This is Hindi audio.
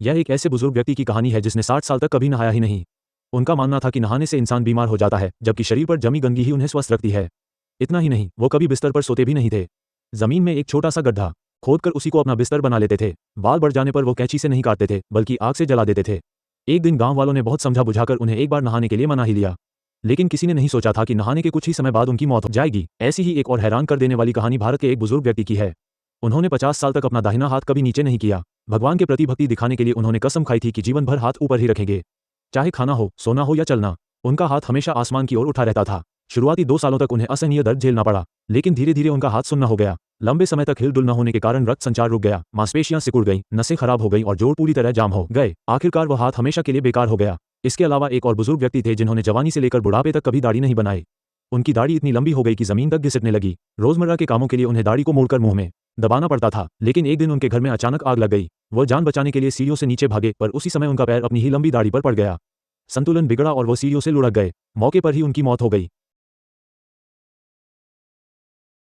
यह एक ऐसे बुजुर्ग व्यक्ति की कहानी है जिसने 60 साल तक कभी नहाया ही नहीं। उनका मानना था कि नहाने से इंसान बीमार हो जाता है, जबकि शरीर पर जमी गंदगी ही उन्हें स्वस्थ रखती है। इतना ही नहीं, वो कभी बिस्तर पर सोते भी नहीं थे। जमीन में एक छोटा सा गड्ढा खोदकर उसी को अपना बिस्तर बना लेते थे। बाल बढ़ जाने पर वो कैंची से नहीं काटते थे, बल्कि आग से जला देते थे। एक दिन गांव वालों ने बहुत समझा बुझाकर उन्हें एक बार नहाने के लिए मना ही लिया, लेकिन किसी ने नहीं सोचा था कि नहाने के कुछ ही समय बाद उनकी मौत हो जाएगी। ऐसी ही एक और हैरान कर देने वाली कहानी भारत के एक बुजुर्ग व्यक्ति की है। उन्होंने 50 साल तक अपना दाहिना हाथ कभी नीचे नहीं किया। भगवान के प्रति भक्ति दिखाने के लिए उन्होंने कसम खाई थी कि जीवन भर हाथ ऊपर ही रखेंगे, चाहे खाना हो, सोना हो या चलना। उनका हाथ हमेशा आसमान की ओर उठा रहता था। शुरुआती 2 सालों तक उन्हें असहनीय दर्द झेलना पड़ा, लेकिन धीरे धीरे उनका हाथ सुन्न हो गया। लंबे समय तक हिलडुल न होने के कारण रक्त संचार रुक गया, मांसपेशियां सिकुड़ गईं, नसें खराब हो गईं और जोड़ पूरी तरह जाम हो गए। आखिरकार वह हाथ हमेशा के लिए बेकार हो गया। इसके अलावा एक और बुजुर्ग व्यक्ति थे जिन्होंने जवानी से लेकर बुढ़ापे तक कभी दाढ़ी नहीं बनाई। उनकी दाढ़ी इतनी लंबी हो गई कि जमीन तक घिसटने लगी। रोजमर्रा के कामों के लिए उन्हें दाढ़ी को मोड़कर मुंह में दबाना पड़ता था। लेकिन एक दिन उनके घर में अचानक आग लग गई। वो जान बचाने के लिए सीढ़ियों से नीचे भागे, पर उसी समय उनका पैर अपनी ही लंबी दाढ़ी पर पड़ गया। संतुलन बिगड़ा और वो सीढ़ियों से लुढ़क गए। मौके पर ही उनकी मौत हो गई।